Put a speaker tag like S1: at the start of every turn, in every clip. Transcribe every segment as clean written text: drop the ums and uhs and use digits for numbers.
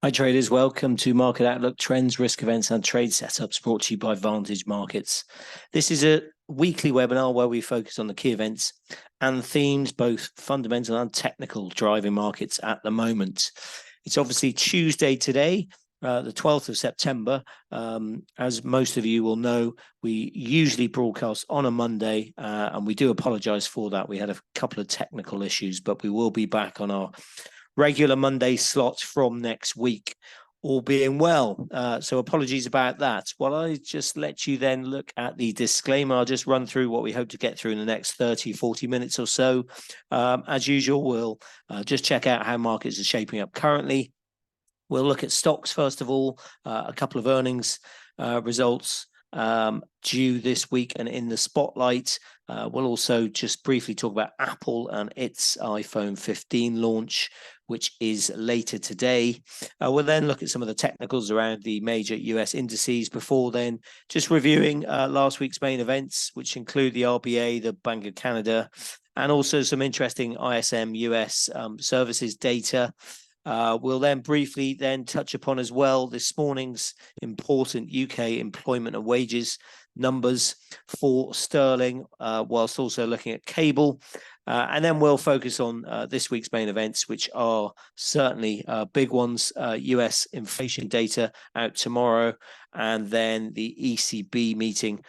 S1: Hi traders, welcome to Market Outlook Trends, Risk Events and Trade Setups brought to you by Vantage Markets. This is a weekly webinar where we focus on the key events and themes, both fundamental and technical, driving markets at the moment. It's obviously Tuesday today, the 12th of September. As most of you will know, we usually broadcast on a Monday, and we do apologize for that. We had a couple of technical issues, but we will be back on our regular Monday slot from next week, all being well. So apologies about that. While I just let you then look at the disclaimer, I'll just run through what we hope to get through in the next 30, 40 minutes or so. As usual, we'll just check out how markets are shaping up currently. We'll look at stocks, first of all, a couple of earnings results due this week and in the spotlight. We'll also just briefly talk about Apple and its iPhone 15 launch, which is later today. We'll then look at some of the technicals around the major US indices before then just reviewing last week's main events, which include the RBA, the Bank of Canada, and also some interesting ISM US services data. We'll then briefly then touch upon as well this morning's important UK employment and wages numbers for sterling, whilst also looking at cable. And then we'll focus on this week's main events, which are certainly big ones. US inflation data out tomorrow, and then the ECB meeting,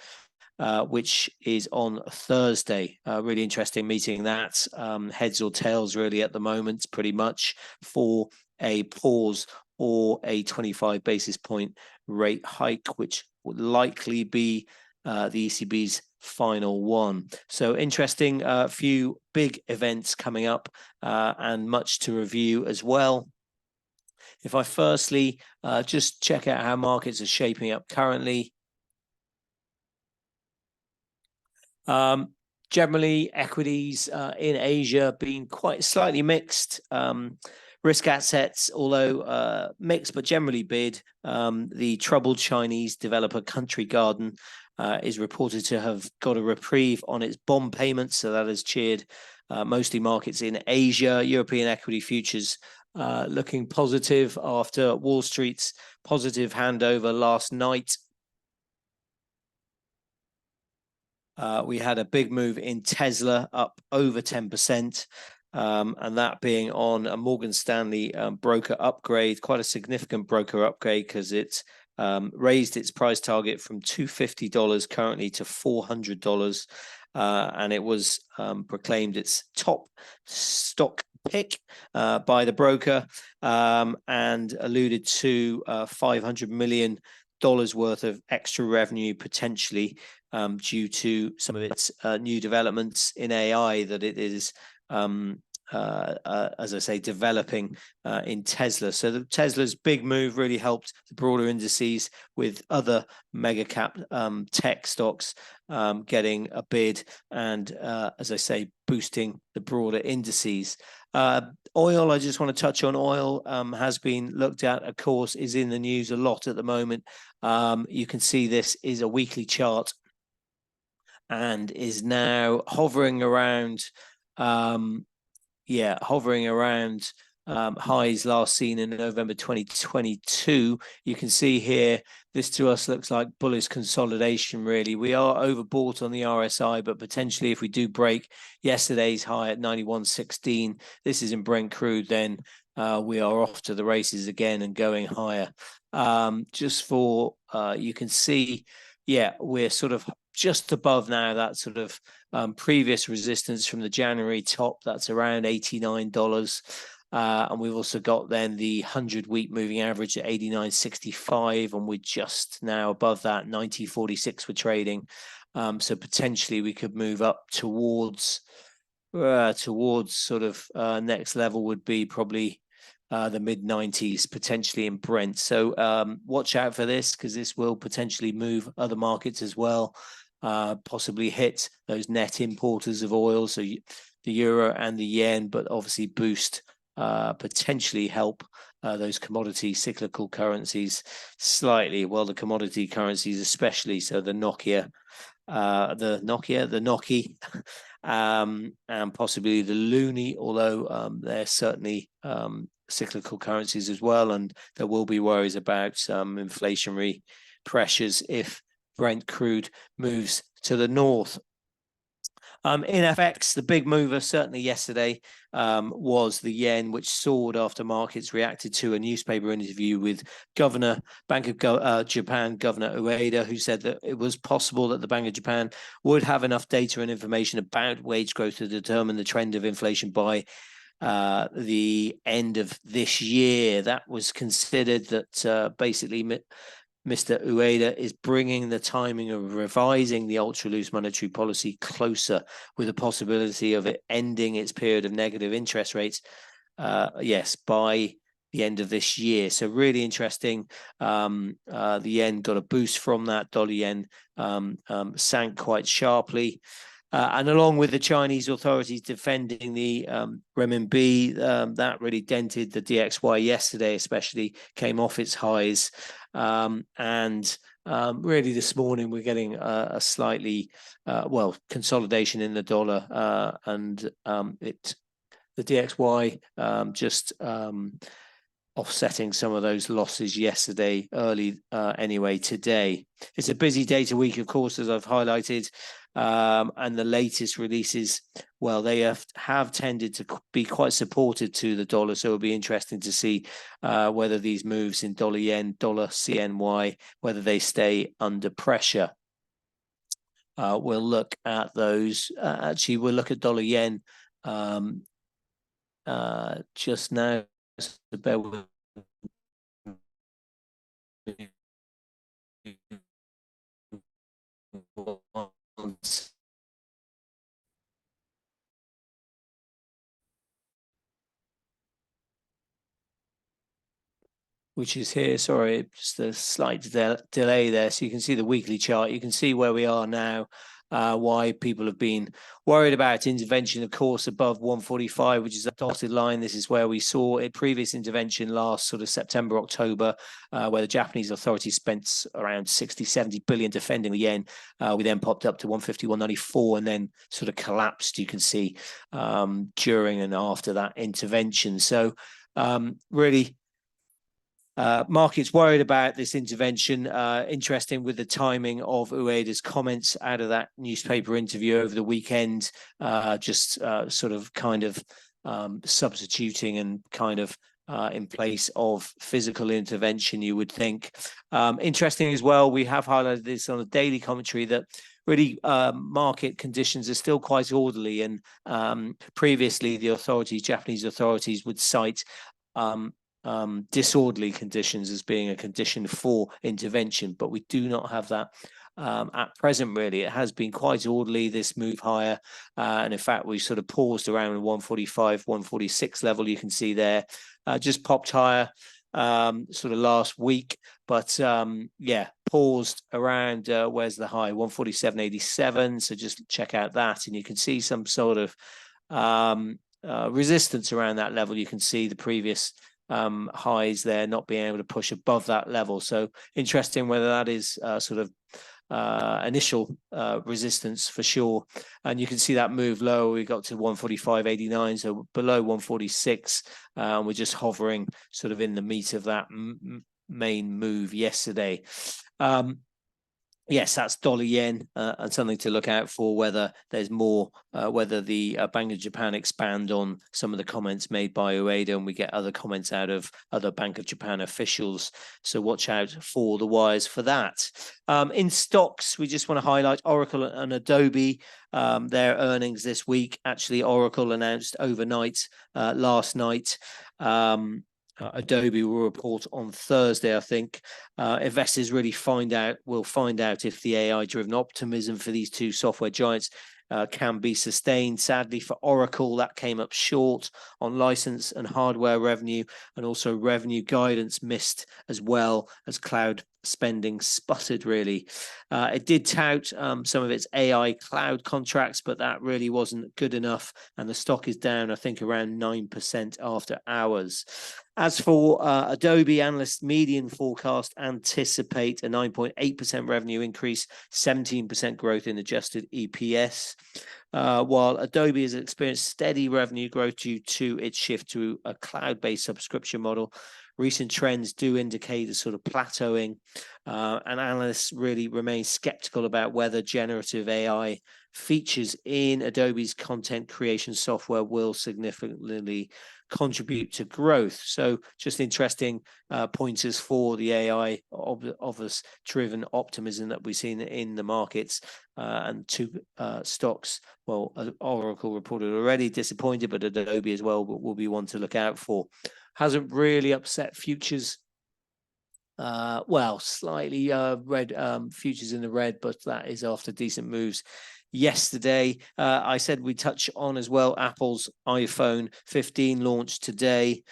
S1: which is on Thursday. Really interesting meeting that. Heads or tails really at the moment, pretty much, for a pause or a 25 basis point rate hike, which would likely be the ECB's final one. So interesting, few big events coming up and much to review as well. If I firstly just check out how markets are shaping up currently. Generally, equities in Asia being quite slightly mixed. Risk assets, although mixed but generally bid. The troubled Chinese developer Country Garden is reported to have got a reprieve on its bond payments, so that has cheered mostly markets in Asia. European equity futures looking positive after Wall Street's positive handover last night. We had a big move in Tesla, up over 10%, and that being on a Morgan Stanley broker upgrade, quite a significant broker upgrade, because it raised its price target from $250 currently to $400, and it was proclaimed its top stock pick by the broker, and alluded to $500 million worth of extra revenue potentially due to some of its new developments in AI that it is, as I say, developing in Tesla. So the Tesla's big move really helped the broader indices, with other mega cap tech stocks getting a bid and, as I say, boosting the broader indices. Oil, I just want to touch on oil, has been looked at, of course, is in the news a lot at the moment. You can see this is a weekly chart and is now hovering around, hovering around highs last seen in November 2022. You can see here, this to us looks like bullish consolidation, really. We are overbought on the RSI, but potentially if we do break yesterday's high at 91.16, this is in Brent crude, then we are off to the races again and going higher. Just for, you can see, we're sort of just above now that sort of previous resistance from the January top. That's around $89. And we've also got then the 100-week moving average at 89.65, and we're just now above that 90.46 for trading. So potentially we could move up towards sort of next level would be probably the mid-90s potentially in Brent. So watch out for this, because this will potentially move other markets as well, possibly hit those net importers of oil, so the euro and the yen, but obviously boost, potentially help those commodity cyclical currencies slightly. Well, the commodity currencies especially, so the Nokia, the NOK, and possibly the loonie, although they're certainly cyclical currencies as well, and there will be worries about some inflationary pressures if Brent crude moves to the north. In FX, the big mover certainly yesterday was the yen, which soared after markets reacted to a newspaper interview with Bank of Japan Governor Ueda, who said that it was possible that the Bank of Japan would have enough data and information about wage growth to determine the trend of inflation by the end of this year. That was considered that basically Mr. Ueda is bringing the timing of revising the ultra-loose monetary policy closer, with the possibility of it ending its period of negative interest rates, yes, by the end of this year. So really interesting. The yen got a boost from that. Dollar yen sank quite sharply. And along with the Chinese authorities defending the renminbi, that really dented the DXY yesterday, especially came off its highs. And really this morning we're getting a slightly, consolidation in the dollar, and the DXY just offsetting some of those losses yesterday early anyway today. It's a busy data week, of course, as I've highlighted. And the latest releases, well, they have tended to be quite supportive to the dollar. So it'll be interesting to see whether these moves in dollar yen, dollar CNY, whether they stay under pressure. We'll look at those. Actually, we'll look at dollar yen just now. So bear with which is here. Sorry, just a slight delay there. So you can see the weekly chart. You can see where we are now, why people have been worried about intervention, of course, above 145, which is a dotted line. This is where we saw a previous intervention last sort of September, October, where the Japanese authorities spent around 60, 70 billion defending the yen. We then popped up to 150, 194, and then sort of collapsed, you can see, during and after that intervention. So really, markets worried about this intervention. Interesting with the timing of Ueda's comments out of that newspaper interview over the weekend, just sort of kind of substituting and kind of in place of physical intervention, you would think. Interesting as well, we have highlighted this on a daily commentary that really market conditions are still quite orderly, and previously the authorities, Japanese authorities, would cite disorderly conditions as being a condition for intervention, but we do not have that at present. Really, it has been quite orderly, this move higher, and in fact we sort of paused around the 145, 146 level. You can see there, just popped higher sort of last week, but yeah, paused around where's the high, 147.87. So just check out that, and you can see some sort of resistance around that level. You can see the previous highs there not being able to push above that level. So interesting whether that is sort of initial resistance for sure. And you can see that move low. We got to 145.89, so below 146. We're just hovering sort of in the meat of that main move yesterday. Yes, that's dollar yen, and something to look out for, whether there's more, whether the Bank of Japan expand on some of the comments made by Ueda, and we get other comments out of other Bank of Japan officials. So watch out for the wires for that. In stocks, we just want to highlight Oracle and Adobe, their earnings this week. Actually, Oracle announced overnight, last night. Adobe will report on Thursday, I think. Investors really will find out if the AI-driven optimism for these two software giants can be sustained. Sadly for Oracle, that came up short on license and hardware revenue, and also revenue guidance missed, as well as cloud spending sputtered, really. It did tout some of its AI cloud contracts, but that really wasn't good enough, and the stock is down, I think, around 9% after hours. As for Adobe, analyst median forecast anticipate a 9.8% revenue increase, 17% growth in adjusted EPS. while Adobe has experienced steady revenue growth due to its shift to a cloud-based subscription model. Recent trends do indicate a sort of plateauing, and analysts really remain skeptical about whether generative AI features in Adobe's content creation software will significantly contribute to growth. So just interesting pointers for the AI obvious driven optimism that we've seen in the markets, and two stocks. Well, Oracle reported already disappointed, but Adobe as well will be one to look out for. Hasn't really upset futures. Well, slightly red, futures in the red, but that is after decent moves yesterday. I said we touch on as well Apple's iPhone 15 launch today.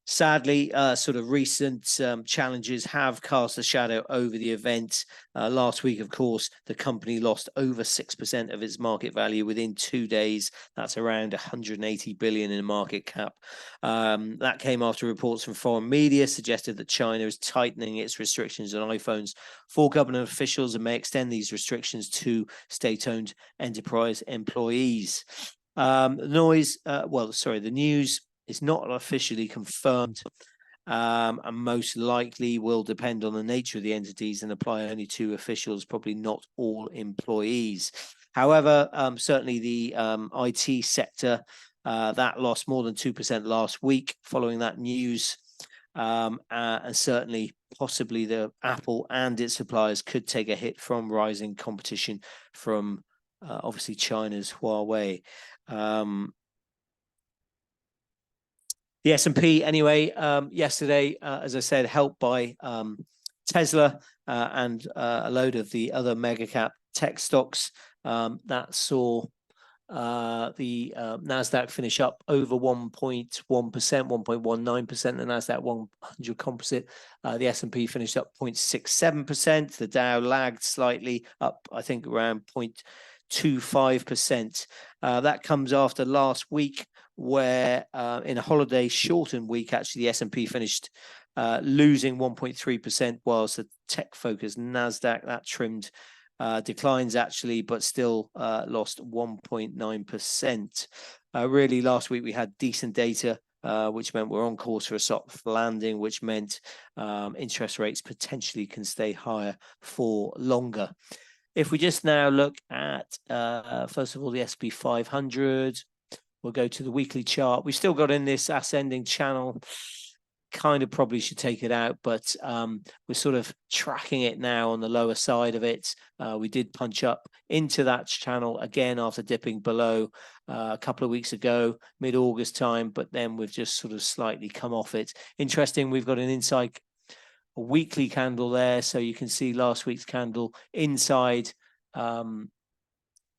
S1: Sadly, sort of recent challenges have cast a shadow over the event. Last week, of course, the company lost over 6% of its market value within 2 days. That's around 180 billion in market cap. That came after reports from foreign media suggested that China is tightening its restrictions on iPhones for government officials and may extend these restrictions to state-owned enterprise employees. The news is not officially confirmed, and most likely will depend on the nature of the entities and apply only to officials, probably not all employees. However, certainly the IT sector that lost more than 2% last week following that news, and certainly possibly the Apple and its suppliers could take a hit from rising competition from obviously China's Huawei. The S&P, anyway, yesterday, as I said, helped by Tesla and a load of the other mega cap tech stocks that saw the NASDAQ finish up over 1.1%, 1.19%, the NASDAQ 100 composite. The S&P finished up 0.67%. The Dow lagged slightly up, I think, around 0.25%. That comes after last week, where in a holiday shortened week, actually the S&P finished losing 1.3%, whilst the tech-focused NASDAQ that trimmed declines actually, but still lost 1.9%. Really, last week we had decent data, which meant we're on course for a soft landing, which meant interest rates potentially can stay higher for longer. If we just now look at, first of all, the S&P 500, we'll go to the weekly chart. We've still got in this ascending channel. Kind of probably should take it out, but we're sort of tracking it now on the lower side of it. We did punch up into that channel again after dipping below a couple of weeks ago, mid-August time, but then we've just sort of slightly come off it. Interesting, we've got an inside a weekly candle there, so you can see last week's candle inside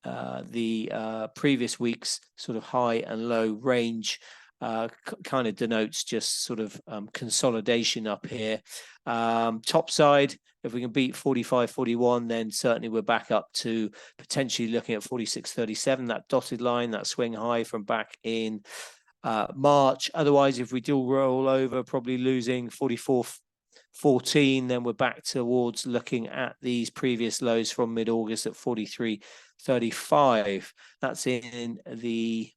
S1: the previous week's sort of high and low range. Kind of denotes just sort of consolidation up here. Top side, if we can beat 45.41, then certainly we're back up to potentially looking at 46.37, that dotted line, that swing high from back in March. Otherwise, if we do roll over, probably losing 44.14, then we're back towards looking at these previous lows from mid-August at 43.35. That's in the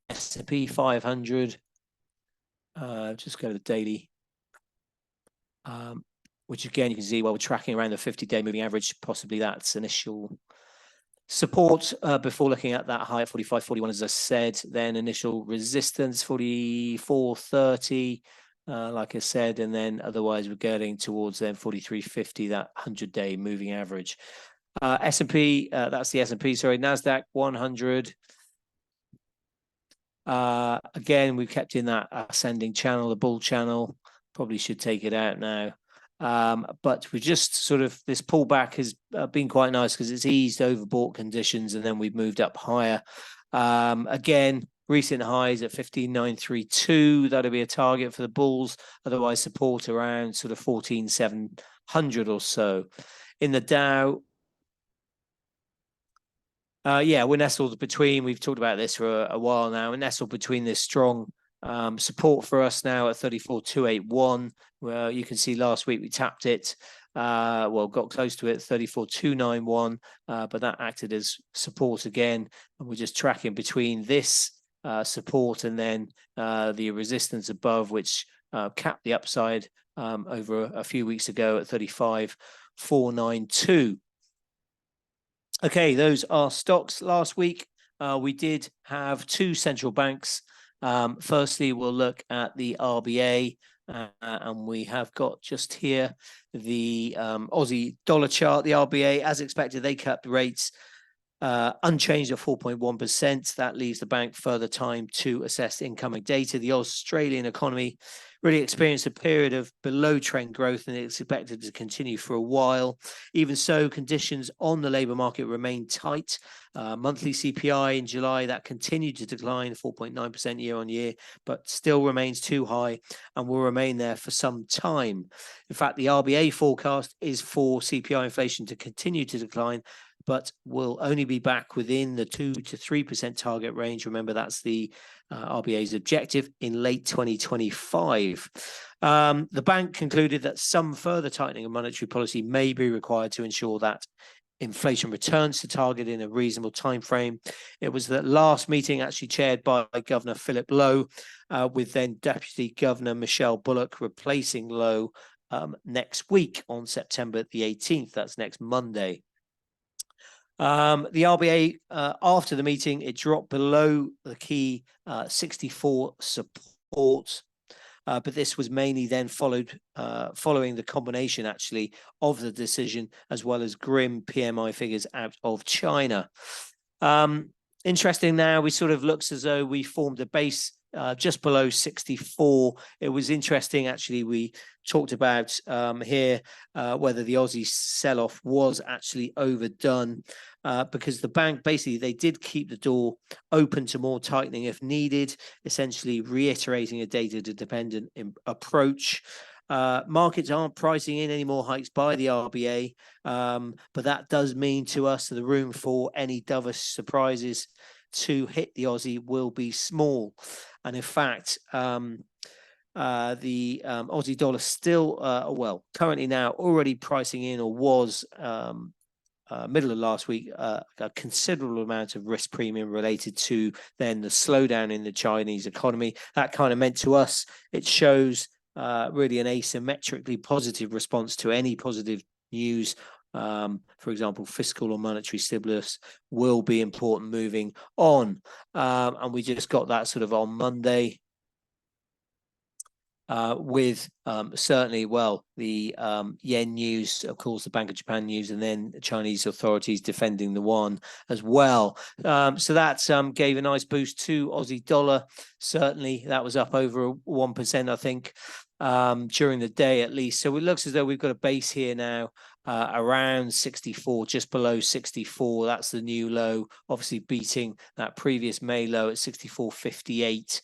S1: S&P 500. Just go to the daily, which again you can see, well, we're tracking around the 50-day moving average. Possibly that's initial support before looking at that high at 45.41, as I said. Then initial resistance 44.30, like I said, and then otherwise we're getting towards then 43.50, that 100-day moving average. S&P, that's the S&P. Sorry, NASDAQ 100. Again, we've kept in that ascending channel, the bull channel. Probably should take it out now. But we just sort of, this pullback has been quite nice because it's eased overbought conditions, and then we've moved up higher. Again, recent highs at 15,932. That'll be a target for the bulls. Otherwise, support around sort of 14,700 or so. In the Dow, yeah, we're nestled between, we've talked about this for a while now, we're nestled between this strong Support for us now at 34,281. Well, you can see last week we tapped it. Got close to it, 34,291, but that acted as support again, and we're just tracking between this support and then the resistance above, which capped the upside over a few weeks ago at 35,492. Okay, those are stocks. Last week we did have two central banks. Firstly, we'll look at the RBA, and we have got just here the Aussie dollar chart. The RBA, as expected, they kept rates unchanged at 4.1%. That leaves the bank further time to assess incoming data. The Australian economy really experienced a period of below trend growth, and it's expected to continue for a while. Even so, conditions on the labour market remain tight. Monthly CPI in July, that continued to decline 4.9% year on year, but still remains too high and will remain there for some time. In fact, the RBA forecast is for CPI inflation to continue to decline, but will only be back within the 2 to 3% target range. Remember, that's the RBA's objective in late 2025. The bank concluded that some further tightening of monetary policy may be required to ensure that inflation returns to target in a reasonable time frame. It was the last meeting actually chaired by Governor Philip Lowe, with then Deputy Governor Michelle Bullock replacing Lowe next week on September the 18th. That's next Monday. The RBA, after the meeting, it dropped below the key 64 support, but this was mainly then following the combination, actually, of the decision as well as grim PMI figures out of China. Interesting now, we sort of looks as though we formed a base just below 64. It was interesting, actually, we talked about here whether the Aussie sell-off was actually overdone, because the bank, basically, they did keep the door open to more tightening if needed, essentially reiterating a data-dependent approach. Markets aren't pricing in any more hikes by the RBA, but that does mean to us that the room for any dovish surprises to hit the Aussie will be small. And in fact, the Aussie dollar still, currently now already pricing in, or was middle of last week, a considerable amount of risk premium related to then the slowdown in the Chinese economy. That kind of meant to us, it shows really an asymmetrically positive response to any positive news. For example, fiscal or monetary stimulus will be important moving on. And we just got that sort of on Monday. With certainly, the yen news, of course, the Bank of Japan news, and then the Chinese authorities defending the yuan as well. So that gave a nice boost to Aussie dollar. Certainly, that was up over 1%, I think, during the day at least. So it looks as though we've got a base here now around 64, just below 64. That's the new low, obviously beating that previous May low at 64.58.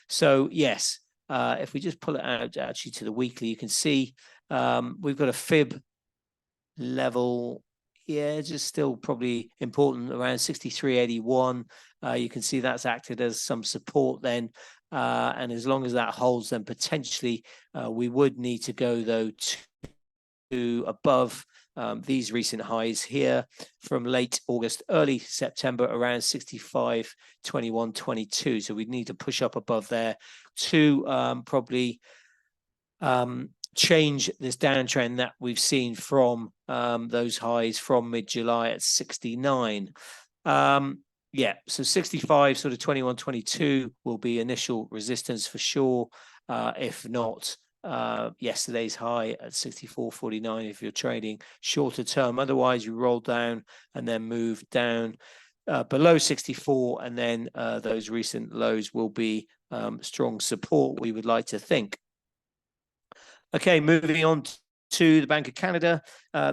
S1: So yes. If we just pull it out actually to the weekly, you can see we've got a fib level. Yeah, just still probably important around 63.81. You can see that's acted as some support then. And as long as that holds, then potentially we would need to go, though, to above these recent highs here from late August, early September, around 65.21.22. So we'd need to push up above there to probably change this downtrend that we've seen from those highs from mid-July at 69. Yeah, so 65, sort of 21.22 will be initial resistance for sure. If not, yesterday's high at 64.49 if you're trading shorter term. Otherwise, you roll down and then move down below 64, and then those recent lows will be strong support, we would like to think. Okay, moving on to the Bank of Canada.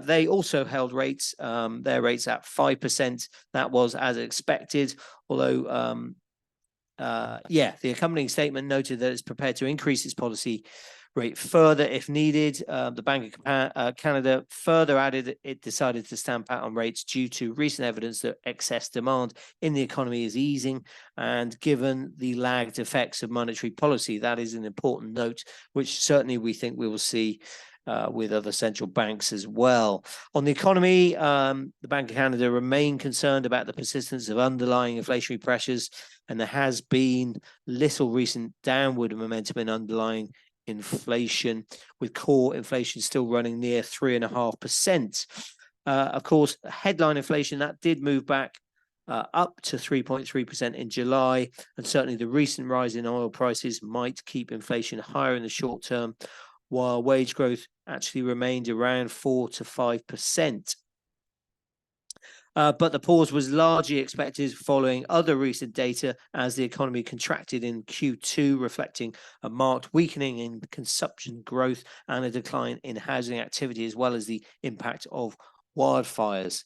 S1: They also held rates, their rates at 5%. That was as expected, although the accompanying statement noted that it's prepared to increase its policy rate further if needed. The Bank of Canada further added it decided to stand pat on rates due to recent evidence that excess demand in the economy is easing, and given the lagged effects of monetary policy, that is an important note, which certainly we think we will see with other central banks as well. On the economy, the Bank of Canada remain concerned about the persistence of underlying inflationary pressures, and there has been little recent downward momentum in underlying inflation, with core inflation still running near 3.5%. Of course, headline inflation, that did move back up to 3.3% in July, and certainly the recent rise in oil prices might keep inflation higher in the short term, while wage growth actually remained around 4 to 5%. But the pause was largely expected following other recent data as the economy contracted in Q2, reflecting a marked weakening in consumption growth and a decline in housing activity, as well as the impact of wildfires.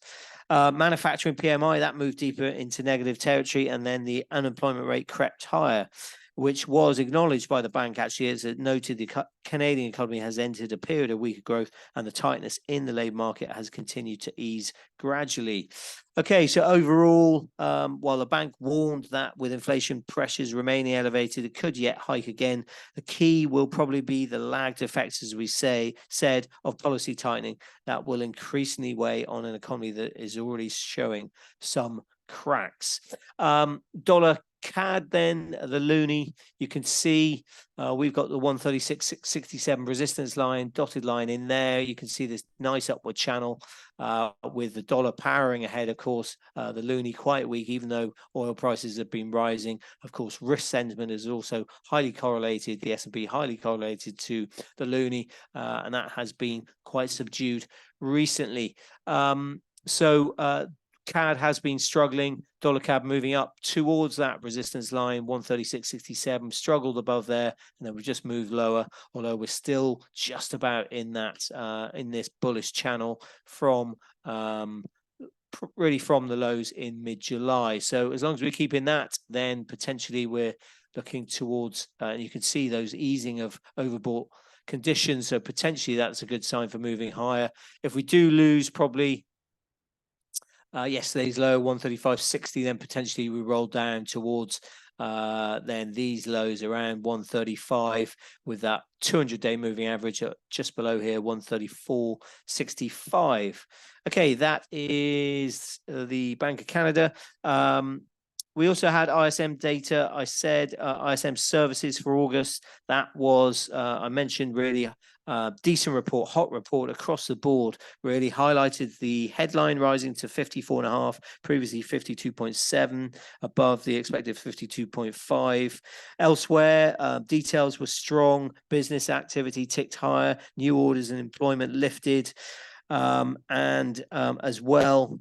S1: Manufacturing PMI, that moved deeper into negative territory, and then the unemployment rate crept higher, which was acknowledged by the bank actually, as it noted the Canadian economy has entered a period of weaker growth and the tightness in the labour market has continued to ease gradually. Okay, so overall, while the bank warned that with inflation pressures remaining elevated, it could yet hike again. The key will probably be the lagged effects, as we said, of policy tightening that will increasingly weigh on an economy that is already showing some cracks. Dollar CAD, then the loonie, you can see we've got the 136.67 resistance line, dotted line in there. You can see this nice upward channel with the dollar powering ahead. Of course, the loonie quite weak, even though oil prices have been rising. Of course, risk sentiment is also highly correlated, the S&P highly correlated to the loonie, and that has been quite subdued recently. CAD has been struggling. Dollar CAD moving up towards that resistance line, 136.67, struggled above there, and then we just moved lower, although we're still just about in that in this bullish channel from really from the lows in mid-July. So as long as we keep in that, then potentially we're looking towards, you can see those easing of overbought conditions. So potentially that's a good sign for moving higher. If we do lose probably yesterday's low 135.60, then potentially we roll down towards then these lows around 135, with that 200-day moving average at just below here, 134.65. Okay, that is the Bank of Canada. We also had ISM data. I said ISM services for August. That was, I mentioned, really decent report, hot report across the board, really highlighted the headline rising to 54.5, previously 52.7, above the expected 52.5. Elsewhere, details were strong, business activity ticked higher, new orders and employment lifted, and as well,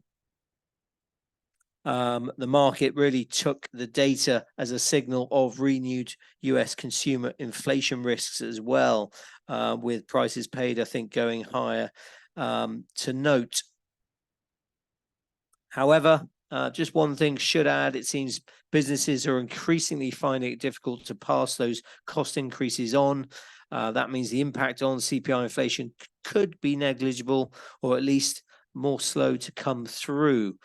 S1: the market really took the data as a signal of renewed US consumer inflation risks as well, with prices paid, I think, going higher to note. However, just one thing should add, it seems businesses are increasingly finding it difficult to pass those cost increases on. That means the impact on CPI inflation could be negligible, or at least more slow to come through.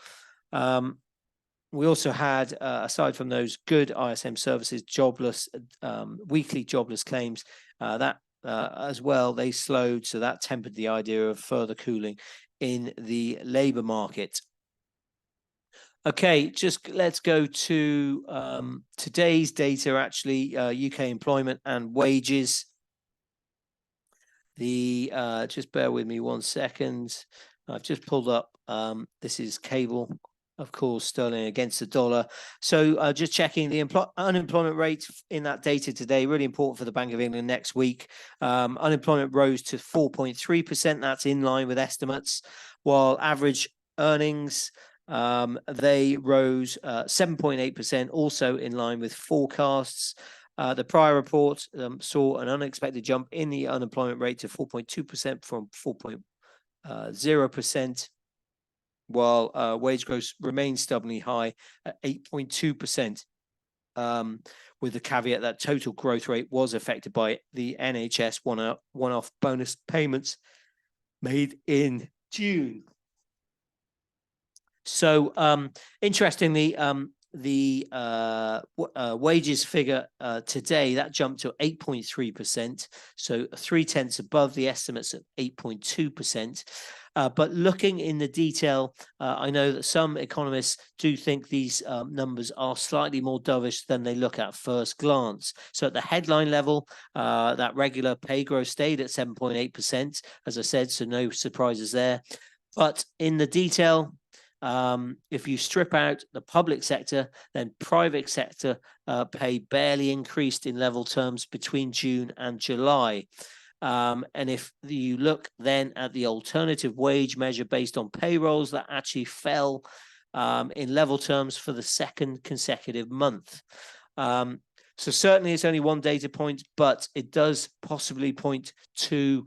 S1: We also had, aside from those good ISM services, jobless, weekly jobless claims, that as well, they slowed. So that tempered the idea of further cooling in the labour market. Okay, just let's go to today's data, actually, UK employment and wages. Just bear with me 1 second. I've just pulled up, this is cable, of course, sterling against the dollar. So just checking the unemployment rate in that data today, really important for the Bank of England next week. Unemployment rose to 4.3%. That's in line with estimates, while average earnings, they rose 7.8%, also in line with forecasts. The prior report saw an unexpected jump in the unemployment rate to 4.2% from 4.0%. While wage growth remains stubbornly high at 8.2%, with the caveat that total growth rate was affected by the NHS one-off bonus payments made in June. So interestingly, the wages figure today, that jumped to 8.3%, so 0.3 above the estimates at 8.2%. But looking in the detail, I know that some economists do think these numbers are slightly more dovish than they look at first glance. So at the headline level, that regular pay growth stayed at 7.8%, as I said, so no surprises there. But in the detail, if you strip out the public sector, then private sector pay barely increased in level terms between June and July. And if you look then at the alternative wage measure based on payrolls, that actually fell in level terms for the second consecutive month. So certainly it's only one data point, but it does possibly point to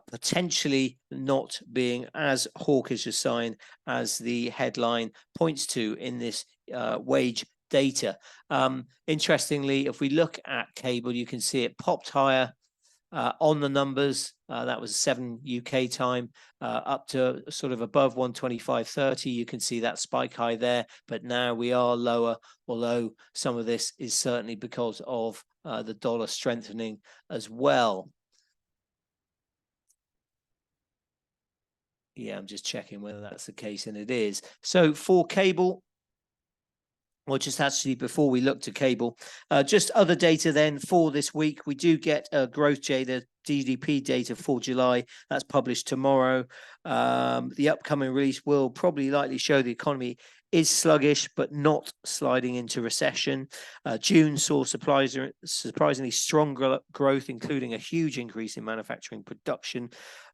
S1: potentially not being as hawkish a sign as the headline points to in this wage data. Interestingly, if we look at cable, you can see it popped higher on the numbers. That was 7 UK time, up to sort of above 125.30. You can see that spike high there, but now we are lower, although some of this is certainly because of the dollar strengthening as well. Yeah, I'm just checking whether that's the case, and it is. So for cable, or just actually before we look to cable, just other data then for this week, we do get growth data, GDP data for July. That's published tomorrow. The upcoming release will probably likely show the economy is sluggish, but not sliding into recession. June saw surprisingly strong growth, including a huge increase in manufacturing production.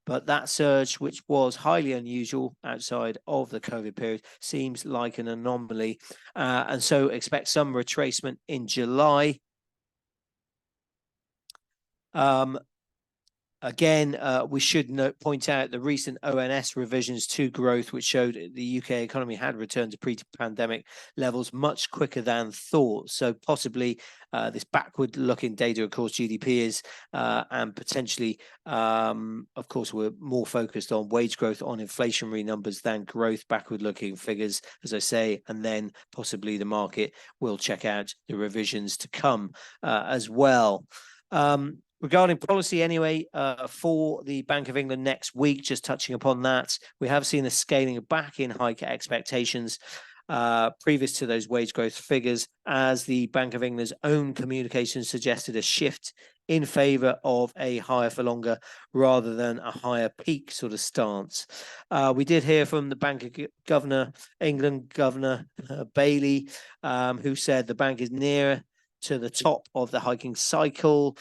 S1: But that surge, which was highly unusual outside of the COVID period, seems like an anomaly. And so expect some retracement in July. Again, we should point out the recent ONS revisions to growth, which showed the UK economy had returned to pre-pandemic levels much quicker than thought. So possibly this backward-looking data, of course, GDP is, and potentially, of course, we're more focused on wage growth, on inflationary numbers than growth backward-looking figures, as I say, and then possibly the market will check out the revisions to come as well. Regarding policy anyway, for the Bank of England next week, just touching upon that, we have seen a scaling back in hike expectations previous to those wage growth figures, as the Bank of England's own communication suggested a shift in favour of a higher for longer rather than a higher peak sort of stance. We did hear from the Bank of England Governor Bailey, who said the bank is nearer to the top of the hiking cycle.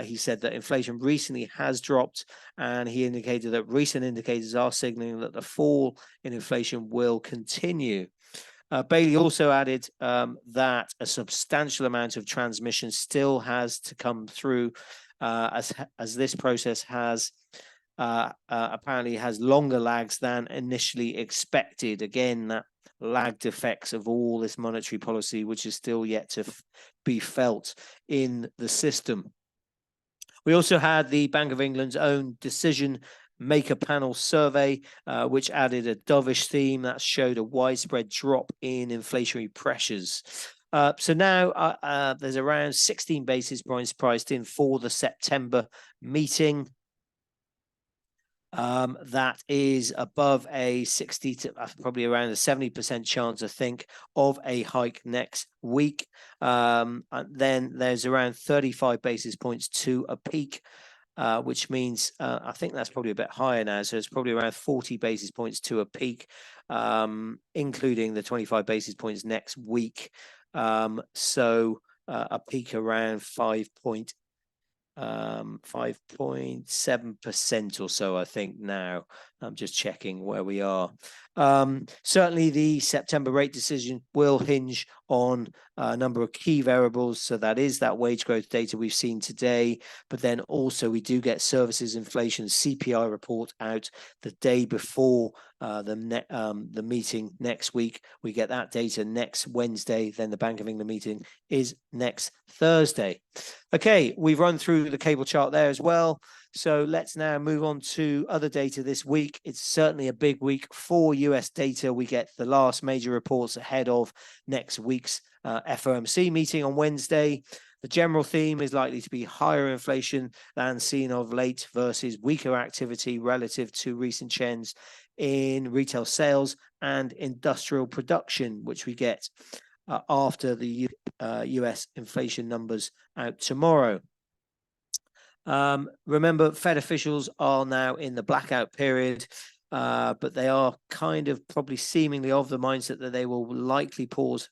S1: He said that inflation recently has dropped, and he indicated that recent indicators are signaling that the fall in inflation will continue. Bailey also added that a substantial amount of transmission still has to come through, as this process has apparently has longer lags than initially expected. Again, that lagged effects of all this monetary policy, which is still yet to be felt in the system. We also had the Bank of England's own decision maker panel survey, which added a dovish theme that showed a widespread drop in inflationary pressures. So now there's around 16 basis points priced in for the September meeting. That is above a 60 to probably around a 70% chance, I think, of a hike next week. And then there's around 35 basis points to a peak, which means I think that's probably a bit higher now. So it's probably around 40 basis points to a peak, including the 25 basis points next week. So a peak around 5.7% or so, I think now. I'm just checking where we are. Certainly, the September rate decision will hinge on a number of key variables. So that is that wage growth data we've seen today, but then also we do get services inflation CPI report out the day before the meeting next week. We get that data next Wednesday. Then the Bank of England meeting is next Thursday. Okay, we've run through the cable chart there as well. So let's now move on to other data this week. It's certainly a big week for US data. We get the last major reports ahead of next week's FOMC meeting on Wednesday. The general theme is likely to be higher inflation than seen of late versus weaker activity relative to recent trends in retail sales and industrial production, which we get after the US inflation numbers out tomorrow. Remember, Fed officials are now in the blackout period, but they are kind of probably seemingly of the mindset that they will likely pause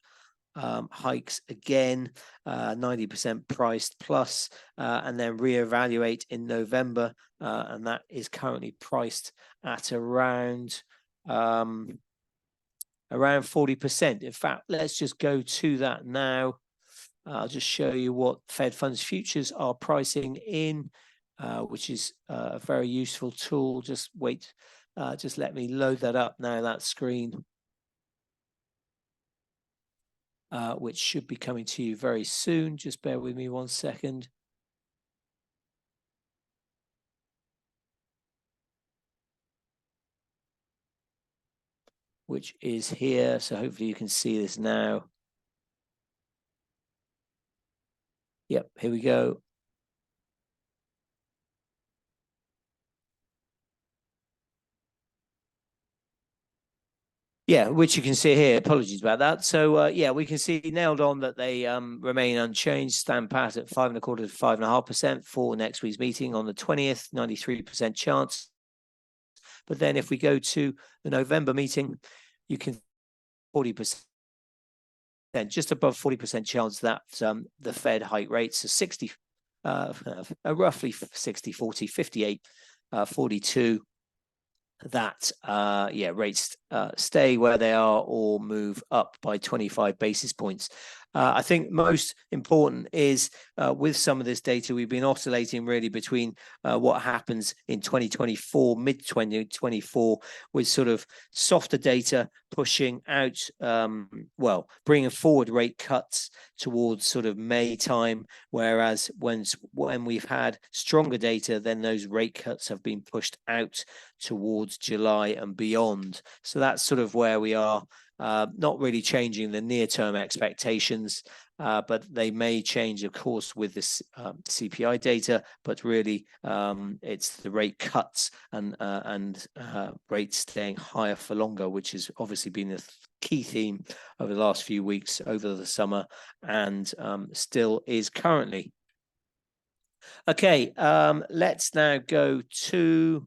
S1: hikes again, 90% priced plus, and then reevaluate in November. And that is currently priced at around 40%. In fact, let's just go to that now. I'll just show you what Fed funds futures are pricing in, which is a very useful tool. Just wait, just let me load that up now, that screen, which should be coming to you very soon. Just bear with me 1 second. Which is here, so hopefully you can see this now. Yep, here we go. Yeah, which you can see here. Apologies about that. So yeah, we can see nailed on that they remain unchanged, stand pat at 5.25% to 5.5% for next week's meeting on the 20th, 93% chance. But then if we go to the November meeting, you can 40%, just above 40% chance that the Fed hike rates are 60, roughly 60, 40, 58, 42. That yeah, rates stay where they are or move up by 25 basis points. I think most important is with some of this data, we've been oscillating really between what happens in 2024, mid-2024, with sort of softer data pushing out, well, bringing forward rate cuts towards sort of May time, whereas when we've had stronger data, then those rate cuts have been pushed out towards July and beyond. So that's sort of where we are. Not really changing the near-term expectations, but they may change, of course, with this CPI data. But really, it's the rate cuts and rates staying higher for longer, which has obviously been a key theme over the last few weeks over the summer, and still is currently. Okay, let's now go to.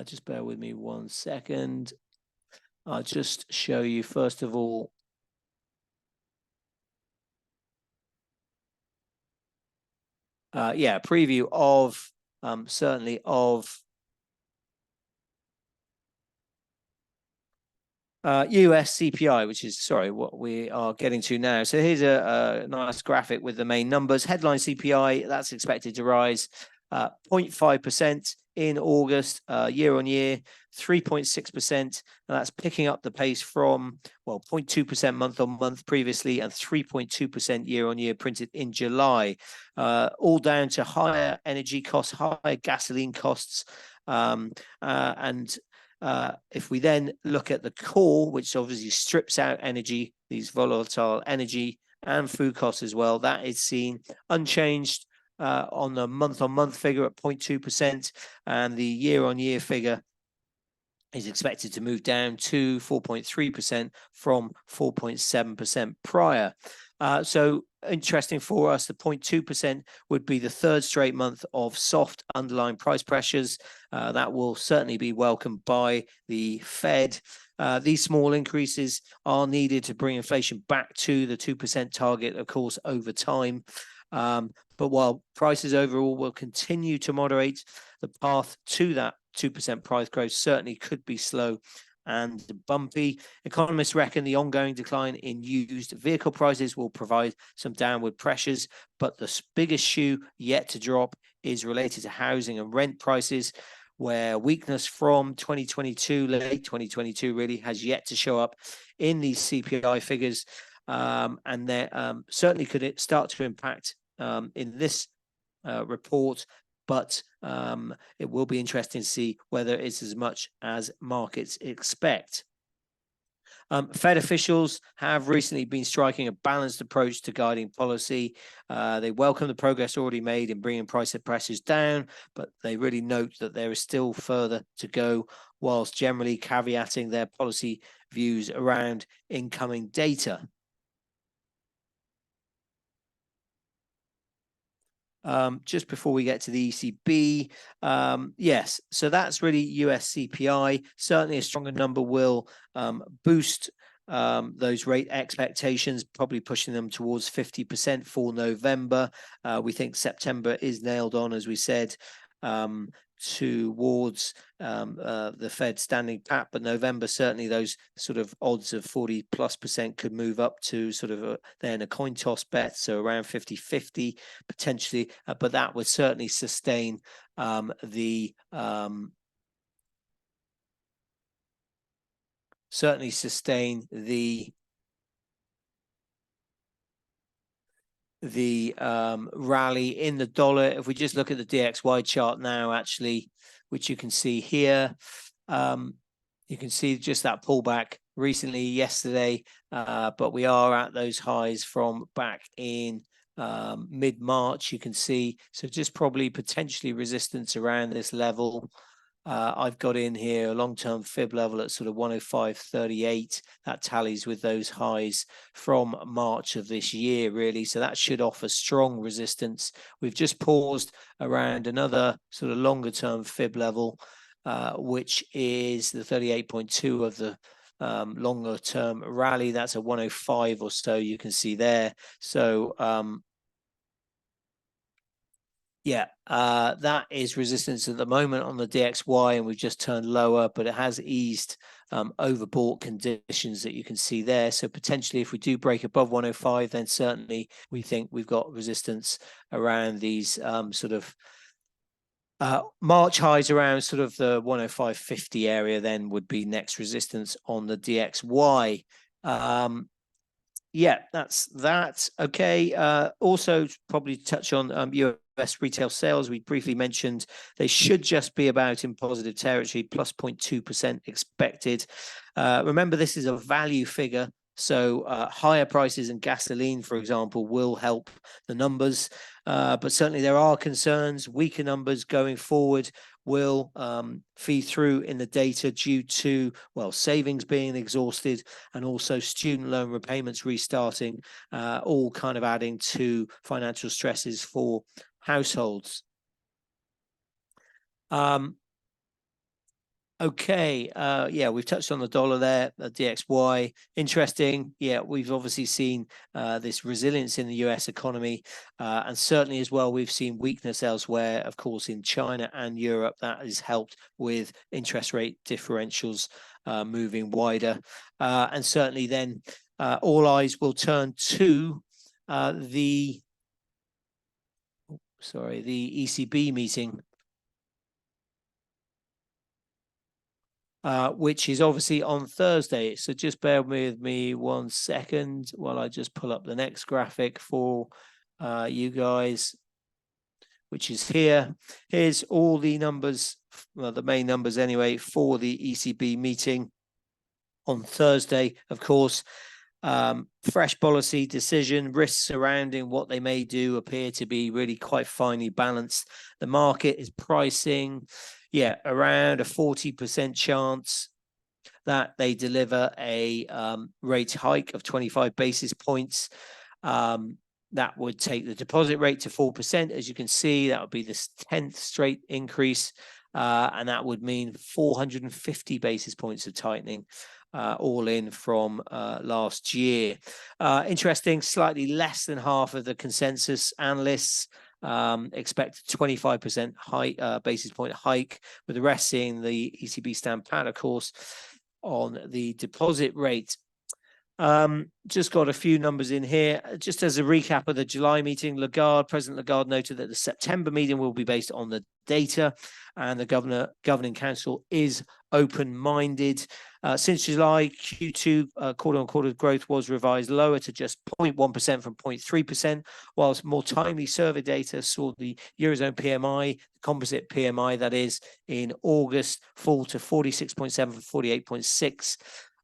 S1: Just bear with me 1 second. I'll just show you, first of all, yeah, preview of certainly of US CPI, which is, sorry, what we are getting to now. So here's a nice graphic with the main numbers. Headline CPI, that's expected to rise 0.5% in August, year on year, 3.6%. And that's picking up the pace from, well, 0.2% month on month previously and 3.2% year on year printed in July, all down to higher energy costs, higher gasoline costs. If we then look at the core, which obviously strips out energy, these volatile energy and food costs as well, that is seen unchanged on the month-on-month figure at 0.2%, and the year-on-year figure is expected to move down to 4.3% from 4.7% prior. So interesting for us, the 0.2% would be the third straight month of soft underlying price pressures. That will certainly be welcomed by the Fed. These small increases are needed to bring inflation back to the 2% target, of course, over time. But while prices overall will continue to moderate, the path to that 2% price growth certainly could be slow and bumpy. Economists reckon the ongoing decline in used vehicle prices will provide some downward pressures, but the biggest shoe yet to drop is related to housing and rent prices, where weakness from 2022, late 2022, really has yet to show up in these CPI figures. And there certainly could it start to impact in this report, but it will be interesting to see whether it's as much as markets expect. Fed officials have recently been striking a balanced approach to guiding policy. They welcome the progress already made in bringing price pressures down, but they really note that there is still further to go, whilst generally caveating their policy views around incoming data. Just before we get to the ECB, yes, so that's really US CPI. Certainly a stronger number will boost those rate expectations, probably pushing them towards 50% for November. We think September is nailed on, as we said, towards the Fed standing pat, but November, certainly those sort of odds of 40+% could move up to sort of then a coin toss bet, so around 50-50 potentially, but that would certainly sustain the rally in the dollar. If we just look at the DXY chart now, actually, which you can see here, you can see just that pullback recently yesterday, but we are at those highs from back in mid-March, you can see. So just probably potentially resistance around this level. I've got in here a long-term fib level at sort of 105.38. That tallies with those highs from March of this year, really. So that should offer strong resistance. We've just paused around another sort of longer-term fib level, which is the 38.2 of the longer-term rally. That's a 105 or so, you can see there. So yeah, that is resistance at the moment on the DXY, and we've just turned lower, but it has eased overbought conditions that you can see there. So potentially, if we do break above 105, then certainly we think we've got resistance around these sort of March highs around sort of the 105.50 area. Then would be next resistance on the DXY. Yeah, that's that. Okay. Also, probably touch on US retail sales. We briefly mentioned they should just be about in positive territory, plus 0.2% expected. Remember, this is a value figure, so higher prices in gasoline, for example, will help the numbers. But certainly there are concerns. Weaker numbers going forward will feed through in the data due to, well, savings being exhausted and also student loan repayments restarting, all kind of adding to financial stresses for households. Okay, yeah, we've touched on the dollar there, the DXY. Interesting. Yeah, we've obviously seen this resilience in the US economy, and certainly as well, we've seen weakness elsewhere, of course, in China and Europe. That has helped with interest rate differentials moving wider. And certainly then all eyes will turn to the ECB meeting, which is obviously on Thursday. So just bear with me 1 second while I just pull up the next graphic for you guys, which is here. Here's all the numbers, well, the main numbers anyway, for the ECB meeting on Thursday. Of course, fresh policy decision, risks surrounding what they may do appear to be really quite finely balanced. The market is pricing, yeah, around a 40% chance that they deliver a rate hike of 25 basis points. That would take the deposit rate to 4%. As you can see, that would be the 10th straight increase, and that would mean 450 basis points of tightening, all in from last year. Interesting, slightly less than half of the consensus analysts expect a 25% hike, basis point hike, with the rest seeing the ECB stand pat, of course, on the deposit rate. Just got a few numbers in here. Just as a recap of the July meeting, President Lagarde noted that the September meeting will be based on the data, and the governing council is open-minded. Since July, Q2 quarter-on-quarter growth was revised lower to just 0.1% from 0.3%, whilst more timely survey data saw the Eurozone PMI, composite PMI that is, in August fall to 46.7 from 48.6.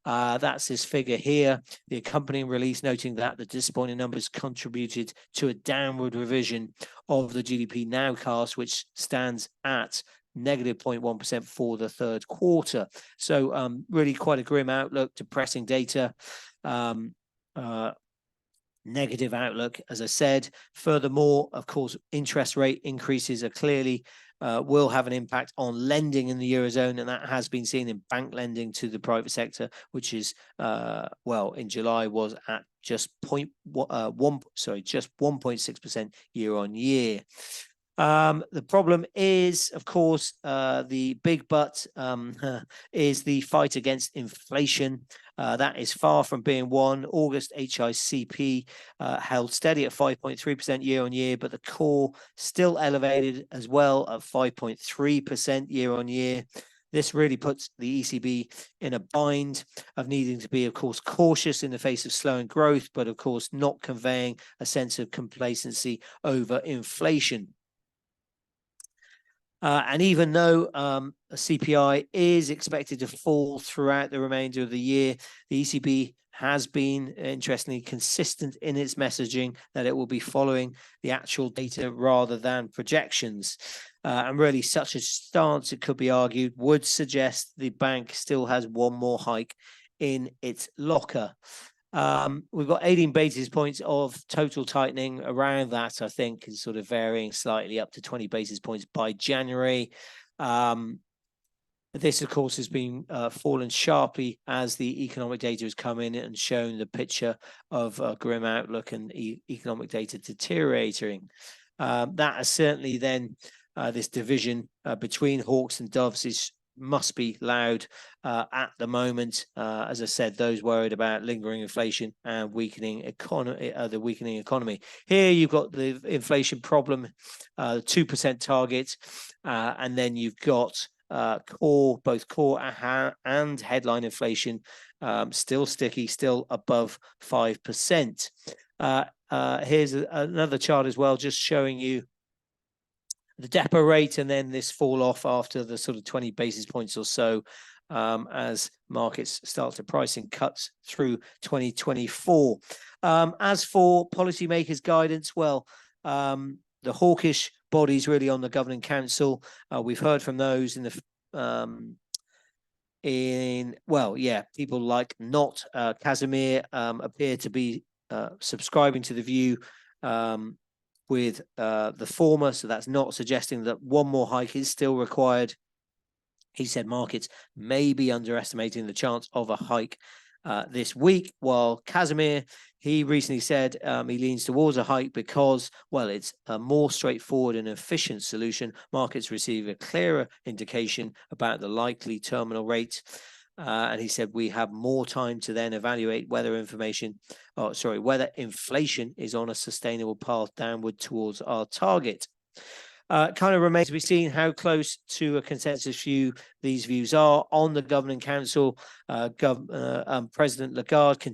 S1: That's this figure here, the accompanying release noting that the disappointing numbers contributed to a downward revision of the GDP nowcast, which stands at negative 0.1% for the third quarter. So really quite a grim outlook, depressing data, negative outlook, as I said. Furthermore, of course, interest rate increases are clearly will have an impact on lending in the Eurozone, and that has been seen in bank lending to the private sector, which is, well, in July was at just 1.6% year on year. The problem is, of course, the big but is the fight against inflation. That is far from being won. August HICP held steady at 5.3% year on year, but the core still elevated as well at 5.3% year on year. This really puts the ECB in a bind of needing to be, of course, cautious in the face of slowing growth, but of course not conveying a sense of complacency over inflation. And even though CPI is expected to fall throughout the remainder of the year, the ECB has been, interestingly, consistent in its messaging that it will be following the actual data rather than projections. And really such a stance, it could be argued, would suggest the bank still has one more hike in its locker. We've got 18 basis points of total tightening. Around that, I think, is sort of varying slightly up to 20 basis points by January. This, of course, has been fallen sharply as the economic data has come in and shown the picture of a grim outlook and economic data deteriorating. That has certainly then, this division between hawks and doves must be loud at the moment. As I said, those worried about lingering inflation and weakening economy, the weakening economy. Here you've got the inflation problem, 2% target, and then you've got both core and headline inflation still sticky, still above 5%. Here's another chart as well, just showing you the depo rate and then this fall off after the sort of 20 basis points or so as markets start to price in cuts through 2024. As for policymakers' guidance, well, the hawkish bodies really on the governing council, we've heard from those in the people like Casimir appear to be subscribing to the view with the former, so that's not suggesting that one more hike is still required. He said markets may be underestimating the chance of a hike this week, while Casimir, he recently said he leans towards a hike because, well, it's a more straightforward and efficient solution. Markets receive a clearer indication about the likely terminal rate. And he said we have more time to then evaluate whether inflation is on a sustainable path downward towards our target. Kind of remains to be seen how close to a consensus view these views are on the governing council. President Lagarde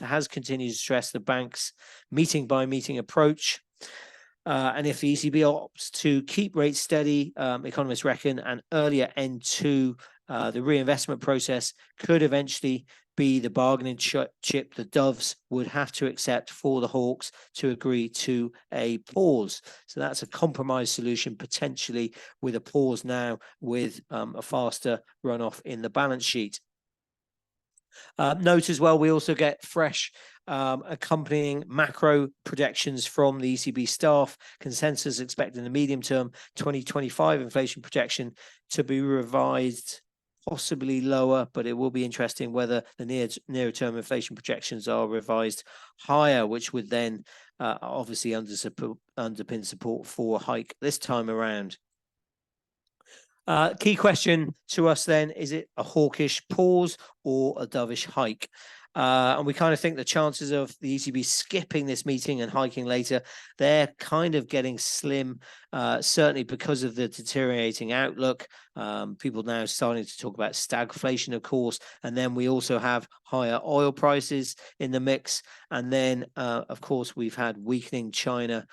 S1: has continued to stress the bank's meeting by meeting approach. And if the ECB opts to keep rates steady, economists reckon an earlier end to the reinvestment process could eventually be the bargaining chip the doves would have to accept for the hawks to agree to a pause. So that's a compromise solution, potentially with a pause now with a faster runoff in the balance sheet. Note as well, we also get fresh accompanying macro projections from the ECB staff. Consensus expecting the medium-term 2025 inflation projection to be revised possibly lower, but it will be interesting whether the near term inflation projections are revised higher, which would then obviously underpin support for a hike this time around. Key question to us then, is it a hawkish pause or a dovish hike? And we kind of think the chances of the ECB skipping this meeting and hiking later, they're kind of getting slim, certainly because of the deteriorating outlook. People now starting to talk about stagflation, of course, and then we also have higher oil prices in the mix. And then, of course, we've had weakening China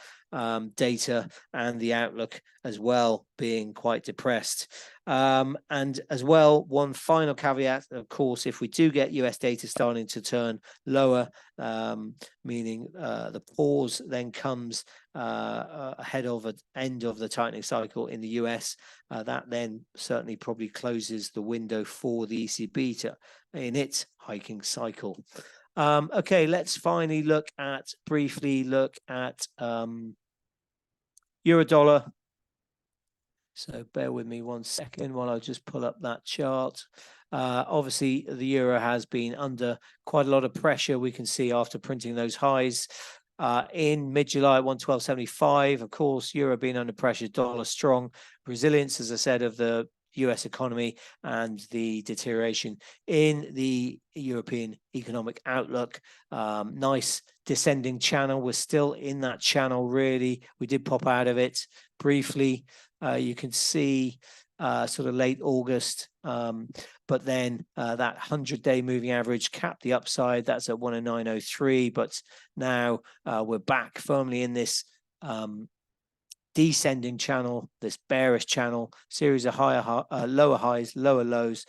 S1: data and the outlook as well being quite depressed. And as well, one final caveat, of course, if we do get US data starting to turn lower, meaning the pause then comes ahead of an end of the tightening cycle in the US, that then certainly probably closes the window for the ECB in its hiking cycle. Okay, let's finally briefly look at euro dollar. So bear with me 1 second while I just pull up that chart. Obviously, the euro has been under quite a lot of pressure. We can see after printing those highs in mid-July at 112.75. Of course, euro being under pressure, dollar strong. Resilience, as I said, of the US economy and the deterioration in the European economic outlook. Nice descending channel. We're still in that channel, really. We did pop out of it briefly. You can see sort of late August, but then that 100-day moving average capped the upside. That's at 109.03, but now we're back firmly in this descending channel, this bearish channel, series of lower highs, lower lows.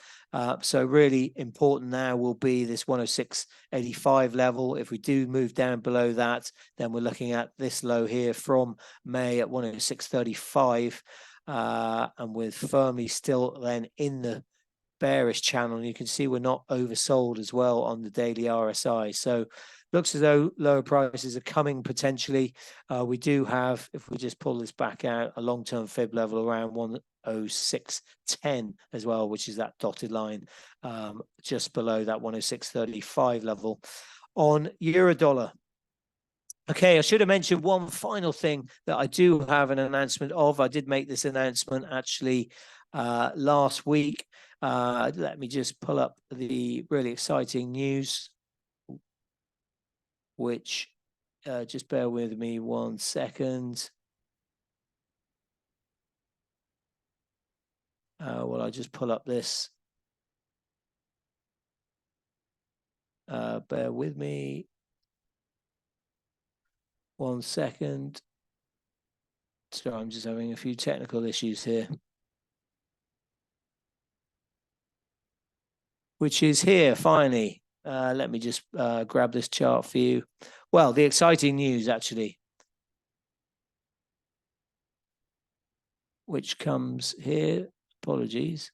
S1: So really important now will be this 106.85 level. If we do move down below that, then we're looking at this low here from May at 106.35, and we're firmly still then in the bearish channel. And you can see we're not oversold as well on the daily RSI. So looks as though lower prices are coming potentially. We do have, if we just pull this back out, a long-term fib level around 106.10 as well, which is that dotted line just below that 106.35 level on euro dollar. Okay, I should have mentioned one final thing that I do have an announcement of. I did make this announcement actually last week. Let me just pull up the really exciting news, which just bear with me 1 second. Well, I'll just pull up this. Bear with me 1 second. So I'm just having a few technical issues here. Which is here finally. Let me just grab this chart for you. Well, the exciting news actually, which comes here. Apologies.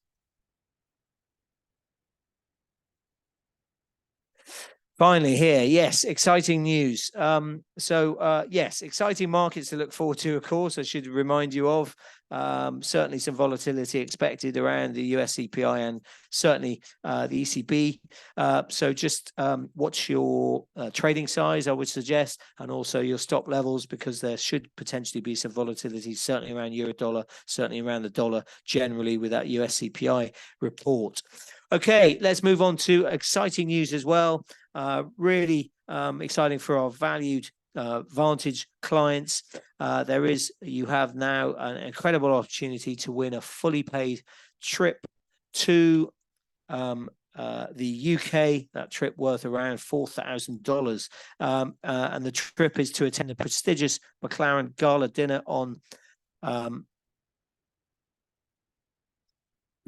S1: Finally here, yes, exciting news. Yes, exciting markets to look forward to, of course, I should remind you of. Certainly some volatility expected around the US CPI and certainly the ECB. So just watch your trading size, I would suggest, and also your stop levels, because there should potentially be some volatility, certainly around euro dollar, certainly around the dollar generally with that US CPI report. Okay, let's move on to exciting news as well. Really exciting for our valued Vantage clients. You have now an incredible opportunity to win a fully paid trip to the UK, that trip worth around $4,000. And the trip is to attend a prestigious McLaren Gala dinner on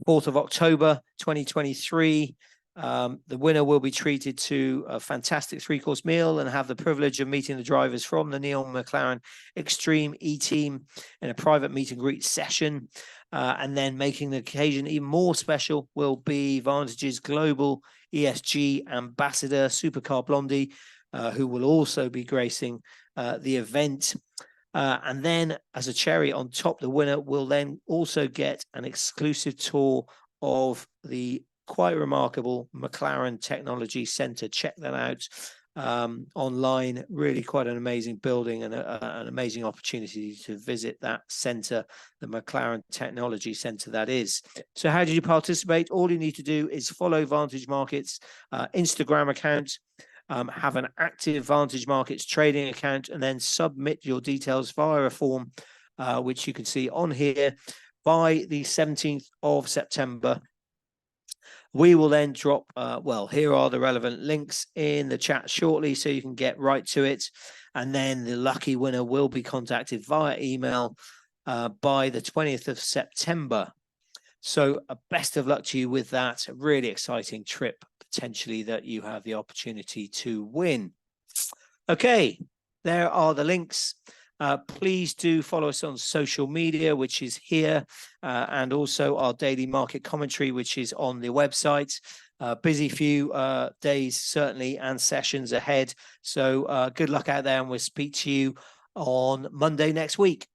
S1: 4th of October 2023. The winner will be treated to a fantastic 3-course meal and have the privilege of meeting the drivers from the Neon McLaren Extreme E-Team in a private meet and greet session. And then making the occasion even more special will be Vantage's global ESG ambassador, Supercar Blondie, who will also be gracing the event. And then as a cherry on top, the winner will then also get an exclusive tour of the quite remarkable McLaren Technology Centre. Check that out online. Really quite an amazing building and an amazing opportunity to visit that centre, the McLaren Technology Centre that is. So how did you participate? All you need to do is follow Vantage Markets Instagram account, have an active Vantage Markets trading account, and then submit your details via a form, which you can see on here, by the 17th of September. We will then drop, well, here are the relevant links in the chat shortly, so you can get right to it. And then the lucky winner will be contacted via email by the 20th of September. So best of luck to you with that. A really exciting trip, potentially, that you have the opportunity to win. Okay, there are the links. Please do follow us on social media, which is here, and also our daily market commentary, which is on the website. Busy few days, certainly, and sessions ahead. So good luck out there, and we'll speak to you on Monday next week.